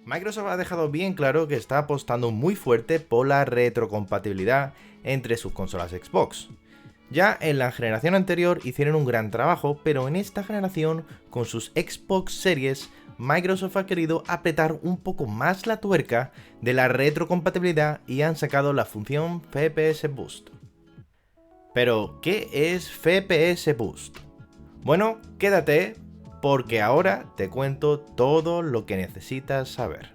Microsoft ha dejado bien claro que está apostando muy fuerte por la retrocompatibilidad entre sus consolas Xbox. Ya en la generación anterior hicieron un gran trabajo, pero en esta generación, con sus Xbox Series, Microsoft ha querido apretar un poco más la tuerca de la retrocompatibilidad y han sacado la función FPS Boost. Pero, ¿qué es FPS Boost? Bueno, quédate porque ahora te cuento todo lo que necesitas saber.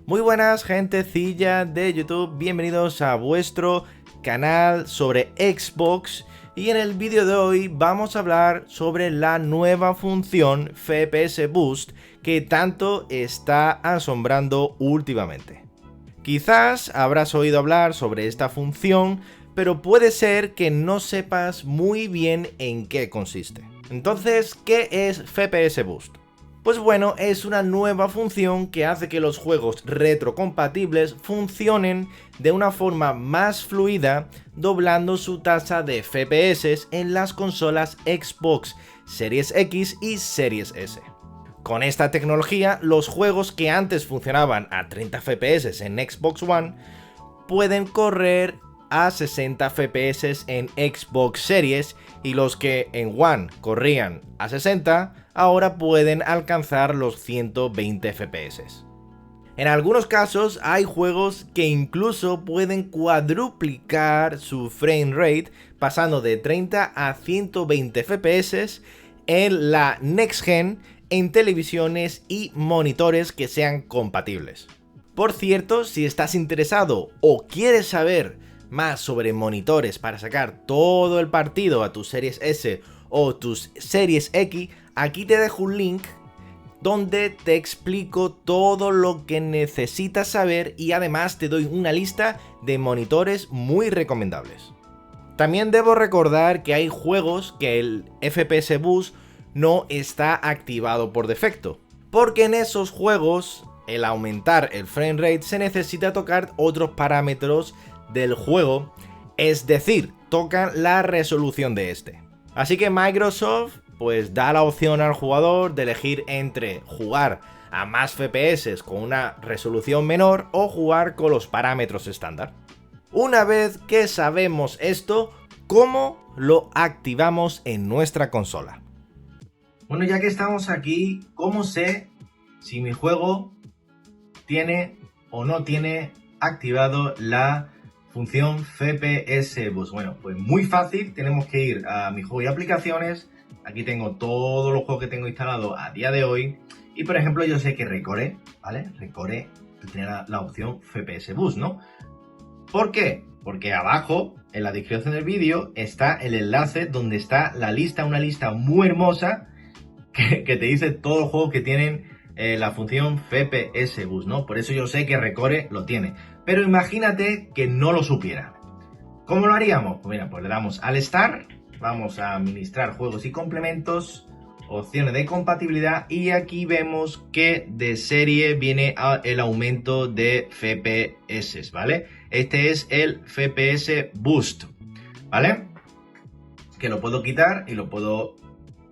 Muy buenas gentecilla de YouTube, bienvenidos a vuestro canal sobre Xbox y en el vídeo de hoy vamos a hablar sobre la nueva función FPS Boost que tanto está asombrando últimamente. Quizás habrás oído hablar sobre esta función, pero puede ser que no sepas muy bien en qué consiste. Entonces, ¿qué es FPS Boost? Pues bueno, es una nueva función que hace que los juegos retrocompatibles funcionen de una forma más fluida, doblando su tasa de FPS en las consolas Xbox Series X y Series S. Con esta tecnología, los juegos que antes funcionaban a 30 FPS en Xbox One pueden correr a 60 FPS en Xbox Series y los que en One corrían a 60 ahora pueden alcanzar los 120 FPS. En algunos casos hay juegos que incluso pueden cuadruplicar su frame rate pasando de 30 a 120 FPS en la Next Gen en televisiones y monitores que sean compatibles. Por cierto, si estás interesado o quieres saber más sobre monitores para sacar todo el partido a tus Series S o tus Series X, aquí te dejo un link donde te explico todo lo que necesitas saber y además te doy una lista de monitores muy recomendables. También debo recordar que hay juegos que el FPS Boost no está activado por defecto, porque en esos juegos el aumentar el frame rate se necesita tocar otros parámetros del juego, es decir, tocan la resolución de este. Así que Microsoft pues da la opción al jugador de elegir entre jugar a más FPS con una resolución menor o jugar con los parámetros estándar. Una vez que sabemos esto, ¿cómo lo activamos en nuestra consola? Bueno, ya que estamos aquí, ¿cómo sé si mi juego tiene o no tiene activado la función FPS Boost? Bueno, pues muy fácil, tenemos que ir a mi juego y aplicaciones. Aquí tengo todos los juegos que tengo instalados a día de hoy. Y por ejemplo, yo sé que Recore, ¿vale? Recore tiene la opción FPS Boost, ¿no? ¿Por qué? Porque abajo, en la descripción del vídeo, está el enlace donde está la lista, una lista muy hermosa que te dice todos los juegos que tienen la función FPS Boost, ¿no? Por eso yo sé que Recore lo tiene. Pero imagínate que no lo supiera. ¿Cómo lo haríamos? Pues mira, pues le damos al Start, vamos a administrar juegos y complementos, opciones de compatibilidad y aquí vemos que de serie viene el aumento de FPS, ¿vale? Este es el FPS Boost, ¿vale? Que lo puedo quitar y lo puedo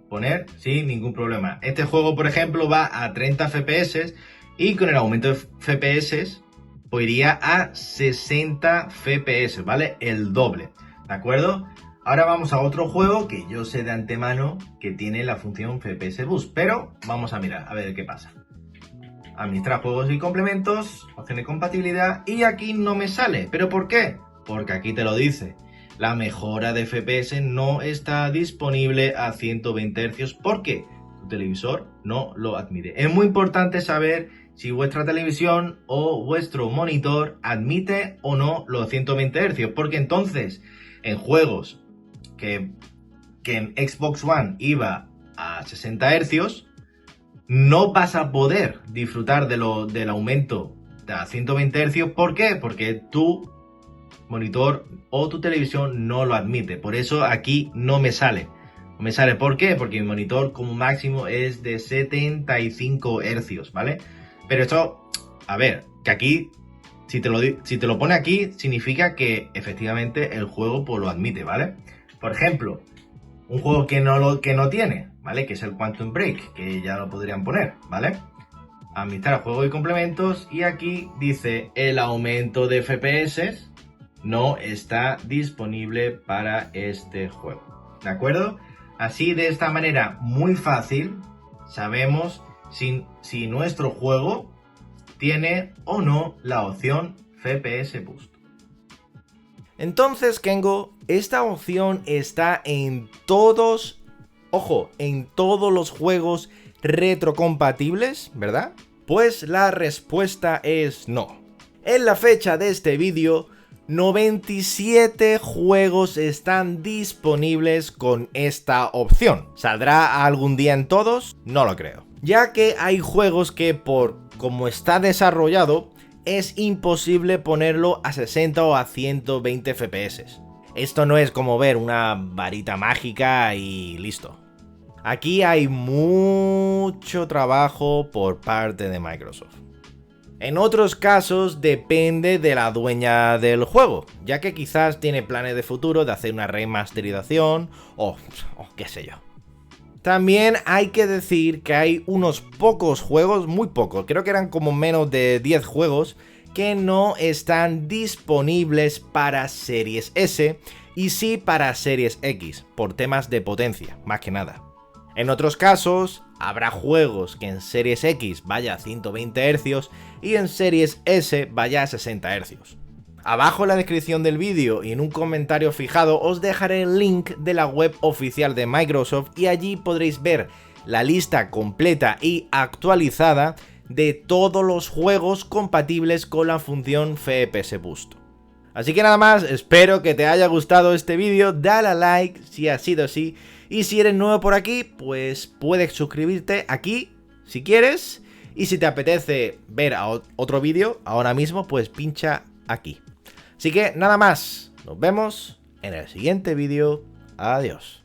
poner sin ningún problema. Este juego, por ejemplo, va a 30 FPS y con el aumento de FPS pues iría a 60 FPS, ¿vale? El doble, ¿de acuerdo? Ahora vamos a otro juego que yo sé de antemano que tiene la función FPS Boost, pero vamos a mirar, a ver qué pasa. Administrar juegos y complementos, opción de compatibilidad y aquí no me sale. ¿Pero por qué? Porque aquí te lo dice. La mejora de FPS no está disponible a 120 Hz porque tu televisor no lo admite. Es muy importante saber si vuestra televisión o vuestro monitor admite o no los 120 Hz, porque entonces en juegos que en Xbox One iba a 60 Hz, no vas a poder disfrutar del aumento a 120 Hz. ¿Por qué? Porque tu monitor o tu televisión no lo admite. Por eso aquí no me sale. No me sale. ¿Por qué? Porque mi monitor como máximo es de 75 Hz, ¿vale? Pero esto, a ver, que aquí, si te lo pone aquí, significa que efectivamente el juego pues lo admite, ¿vale? Por ejemplo, un juego que no tiene, ¿vale? Que es el Quantum Break, que ya lo podrían poner, ¿vale? administrar juego y complementos, y aquí dice el aumento de FPS no está disponible para este juego. ¿De acuerdo? Así, de esta manera muy fácil, sabemos si nuestro juego tiene o no la opción FPS Boost. Entonces, Kengo, esta opción está en todos, ojo, en todos los juegos retrocompatibles, ¿verdad? Pues la respuesta es no. En la fecha de este vídeo, 97 juegos están disponibles con esta opción. ¿Saldrá algún día en todos? No lo creo. Ya que hay juegos que por como está desarrollado, es imposible ponerlo a 60 o a 120 FPS. Esto no es como ver una varita mágica y listo. Aquí hay mucho trabajo por parte de Microsoft. En otros casos depende de la dueña del juego, ya que quizás tiene planes de futuro de hacer una remasterización o qué sé yo. También hay que decir que hay unos pocos juegos, muy pocos, creo que eran como menos de 10 juegos, que no están disponibles para Series S y sí para Series X, por temas de potencia, más que nada. En otros casos, habrá juegos que en Series X vaya a 120 Hz y en Series S vaya a 60 Hz. Abajo en la descripción del vídeo y en un comentario fijado os dejaré el link de la web oficial de Microsoft y allí podréis ver la lista completa y actualizada de todos los juegos compatibles con la función FPS Boost. Así que nada más, espero que te haya gustado este vídeo, dale a like si ha sido así, y si eres nuevo por aquí, pues puedes suscribirte aquí si quieres, y si te apetece ver otro vídeo ahora mismo, pues pincha aquí. Así que nada más, nos vemos en el siguiente vídeo, adiós.